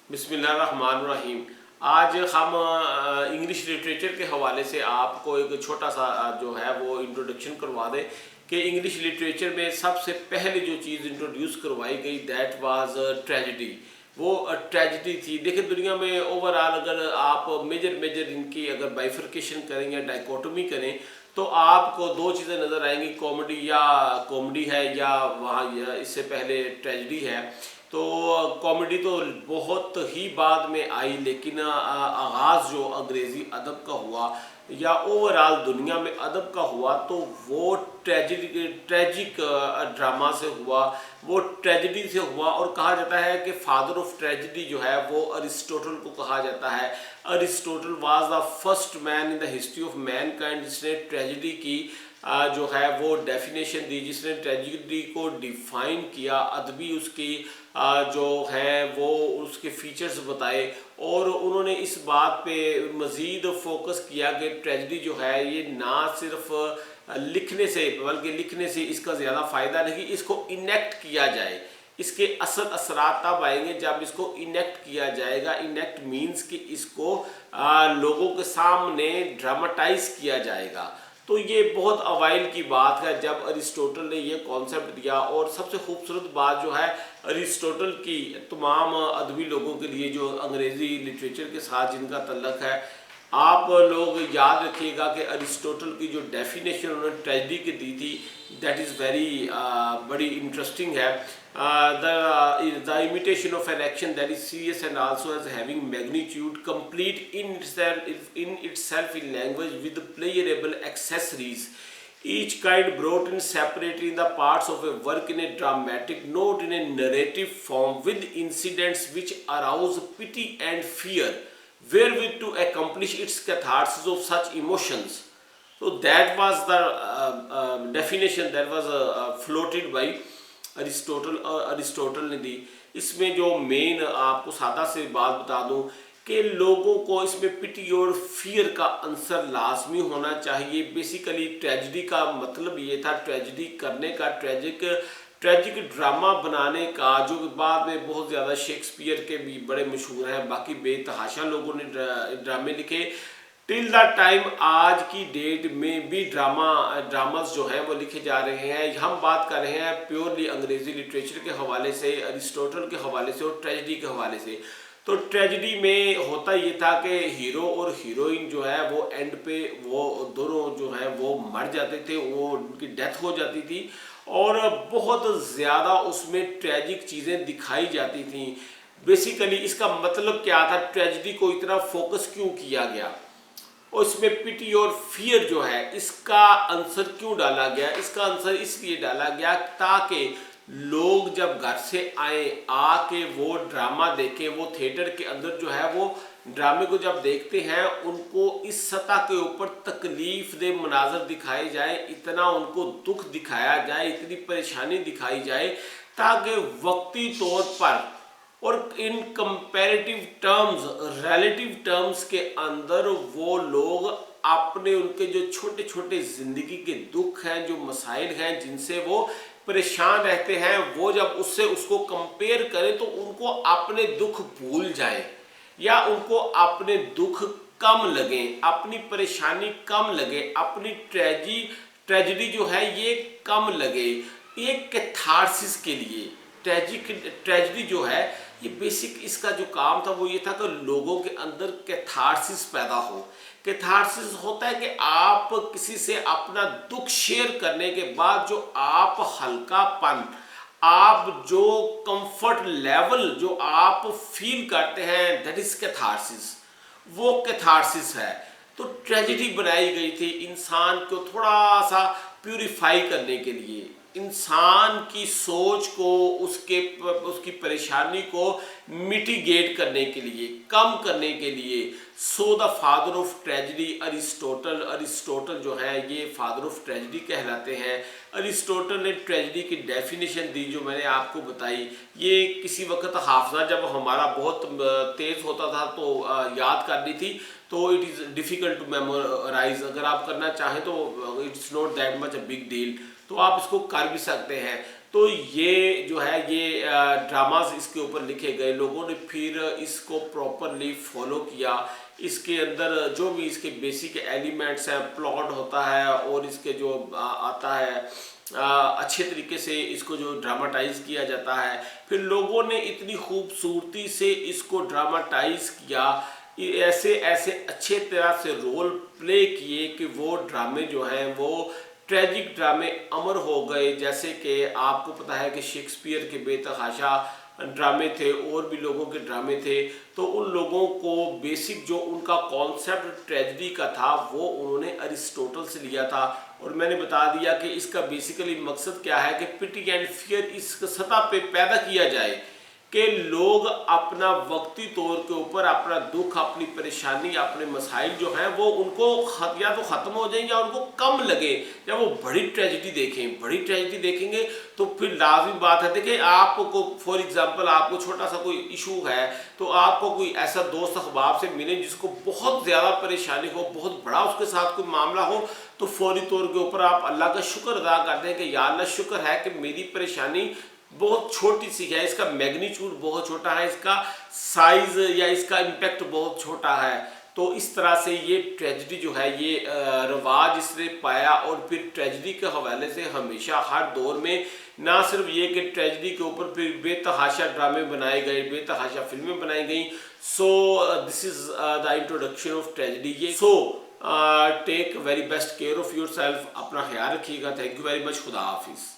बिस्मिल्लाहिर्रहमानिर्रहीम। आज हम इंग्लिश लिटरेचर के हवाले से आपको एक छोटा सा जो है वो इंट्रोडक्शन करवा दें कि इंग्लिश लिटरेचर में सबसे पहले जो चीज़ इंट्रोड्यूस करवाई गई दैट वाज ट्रेजिडी। वो ट्रेजिडी थी। देखिए दुनिया में ओवरऑल अगर आप मेजर इनकी अगर बाइफर्केशन करें या डाइकोटमी करें तो आपको दो चीज़ें नज़र आएंगी, कॉमेडी है या वहाँ या इससे पहले ट्रेजिडी है। तो कॉमेडी तो बहुत ही बाद में आई, लेकिन आगाज़ जो अंग्रेज़ी अदब का हुआ या ओवरऑल दुनिया में अदब का हुआ तो वो ट्रेजिक ड्रामा से हुआ, वो ट्रेजिडी से हुआ। और कहा जाता है कि फादर ऑफ ट्रेजिडी जो है वो अरिस्टोटल को कहा जाता है। Aristotle was the first man in the history of Mankind जिसने ट्रेजिडी की जो है वो डेफिनेशन दी, जिसने ट्रेजिडी को डिफाइन किया, अदबी उसकी जो है वो उसके फीचर्स बताए। और उन्होंने इस बात पे मज़ीद फोकस किया कि ट्रेजिडी जो है ये ना सिर्फ लिखने से बल्कि लिखने से इसका ज़्यादा फ़ायदा नहीं, इसको इनेक्ट किया जाए। इसके असरात तब आएंगे जब इसको इनेक्ट किया जाएगा। इनेक्ट मीन्स कि इसको लोगों के सामने ड्रामाटाइज किया जाएगा। तो ये बहुत अवाइल की बात है जब अरिस्टोटल ने ये कॉन्सेप्ट दिया। और सबसे खूबसूरत बात जो है अरिस्टोटल की तमाम अदबी लोगों के लिए जो अंग्रेज़ी लिटरेचर के साथ जिनका तल्लक है, आप लोग याद रखिएगा कि अरिस्टोटल की जो डेफिनेशन उन्होंने ट्रेजिडी की दी थी दैट इज़ बड़ी इंटरेस्टिंग है। The imitation of an action that is serious and also as having magnitude complete in itself in language with pleasurable accessories each kind brought in separately in the parts of a work in a dramatic note in a narrative form with incidents which arouse pity and fear wherewith to accomplish its catharsis of such emotions. So that was the definition that was floated by Aristotle ने दी। इसमें जो main आपको सादा से बात बता दूं कि लोगों को इसमें पिटी और फियर का आंसर लाजमी होना चाहिए। बेसिकली ट्रेजिडी का मतलब ये था ट्रेजिडी करने का, ट्रेजिक ड्रामा बनाने का, जो बाद में बहुत ज़्यादा शेक्सपियर के भी बड़े मशहूर हैं, बाकी बेतहाशा लोगों ने ड्रामे लिखे। टिल द टाइम आज की डेट में भी ड्रामास जो हैं वो लिखे जा रहे हैं। हम बात कर रहे हैं प्योरली अंग्रेज़ी लिटरेचर के हवाले से, अरिस्टोटल के हवाले से और ट्रेजिडी के हवाले से। तो ट्रेजिडी में होता ये था कि हीरो और हीरोइन जो है वो एंड पे वो दोनों जो है वो मर जाते थे, वो उनकी डेथ हो जाती थी और बहुत ज़्यादा उसमें ट्रेजिक चीज़ें दिखाई जाती थी। बेसिकली इसका मतलब क्या था, ट्रेजिडी को इतना फोकस क्यों किया गया और इसमें पिटी और फियर जो है इसका आंसर क्यों डाला गया। इसका आंसर इसलिए डाला गया ताकि लोग जब घर से आके वो ड्रामा देखें, वो थिएटर के अंदर जो है वो ड्रामे को जब देखते हैं उनको इस सतह के ऊपर तकलीफ दे मनाजर दिखाए जाए, इतना उनको दुख दिखाया जाए, इतनी परेशानी दिखाई जाए ताकि वक्ती तौर पर और इन कंपैरेटिव टर्म्स, रिलेटिव टर्म्स के अंदर वो लोग अपने उनके जो छोटे छोटे ज़िंदगी के दुख हैं, जो मसाइल हैं जिनसे वो परेशान रहते हैं, वो जब उससे उसको कंपेयर करें तो उनको अपने दुख भूल जाए या उनको अपने दुख कम लगे, अपनी परेशानी कम लगे, अपनी ट्रेजिडी जो है ये कम लगे। एक कैथारसिस के लिए ट्रेजिडी जो है ये बेसिक इसका जो काम था वो ये था कि लोगों के अंदर कैथारसिस पैदा हो। कैथारसिस होता है कि आप किसी से अपना दुख शेयर करने के बाद जो आप हल्कापन, आप जो कंफर्ट लेवल जो आप फील करते हैं दैट इज कैथारसिस, वो कैथारसिस है। तो ट्रेजिडी बनाई गई थी इंसान को थोड़ा सा प्यूरिफाई करने के लिए, इंसान की सोच को, उसकी परेशानी को मिटिगेट करने के लिए, कम करने के लिए। So the father of tragedy Aristotle जो है ये फादर ऑफ ट्रेजिडी कहलाते हैं। अरिस्टोटल ने ट्रेजिडी की डेफिनेशन दी जो मैंने आपको बताई। ये किसी वक्त हाफजा जब हमारा बहुत तेज़ होता था तो याद करनी थी तो it is difficult to memorise. अगर आप करना चाहें तो it's not that much a big deal, तो आप इसको कर भी सकते हैं। تو یہ جو ہے یہ ڈراماز اس کے اوپر لکھے گئے، لوگوں نے پھر اس کو پراپرلی فالو کیا، اس کے اندر جو بھی اس کے بیسک ایلیمنٹس ہیں، پلاٹ ہوتا ہے اور اس کے جو آتا ہے اچھے طریقے سے اس کو جو ڈراماٹائز کیا جاتا ہے، پھر لوگوں نے اتنی خوبصورتی سے اس کو ڈراماٹائز کیا، ایسے ایسے اچھے طرح سے رول پلے کیے کہ وہ ڈرامے جو ہیں وہ ٹریجک ڈرامے امر ہو گئے۔ جیسے کہ آپ کو پتہ ہے کہ شیکسپیئر کے بے تحاشا ڈرامے تھے، اور بھی لوگوں کے ڈرامے تھے، تو ان لوگوں کو بیسک جو ان کا کانسیپٹ ٹریجڈی کا تھا وہ انہوں نے ارسطوٹل سے لیا تھا، اور میں نے بتا دیا کہ اس کا بیسیکلی مقصد کیا ہے کہ پٹی اینڈ فیئر اس سطح پہ پیدا کیا جائے کہ لوگ اپنا وقتی طور کے اوپر اپنا دکھ، اپنی پریشانی، اپنے مسائل جو ہیں وہ ان کو یا تو ختم ہو جائیں یا ان کو کم لگے، یا وہ بڑی ٹریجڈی دیکھیں۔ بڑی ٹریجڈی دیکھیں گے تو پھر لازمی بات ہے، دیکھیں آپ کو فار ایگزامپل آپ کو چھوٹا سا کوئی ایشو ہے تو آپ کو کوئی ایسا دوست احباب سے ملے جس کو بہت زیادہ پریشانی ہو، بہت بڑا اس کے ساتھ کوئی معاملہ ہو، تو فوری طور کے اوپر آپ اللہ کا شکر ادا کرتے ہیں کہ یا اللہ شکر ہے کہ میری پریشانی بہت چھوٹی سی ہے، اس کا میگنیچیوڈ بہت چھوٹا ہے، اس کا سائز یا اس کا امپیکٹ بہت چھوٹا ہے۔ تو اس طرح سے یہ ٹریجڈی جو ہے یہ رواج اس نے پایا، اور پھر ٹریجڈی کے حوالے سے ہمیشہ ہر دور میں نہ صرف یہ کہ ٹریجڈی کے اوپر پھر بے تحاشا ڈرامے بنائے گئے، بے تحاشا فلمیں بنائی گئیں۔ So this is the introduction of tragedy. So take very best care of yourself, اپنا خیال رکھیے گا۔ تھینک یو ویری مچ، خدا حافظ۔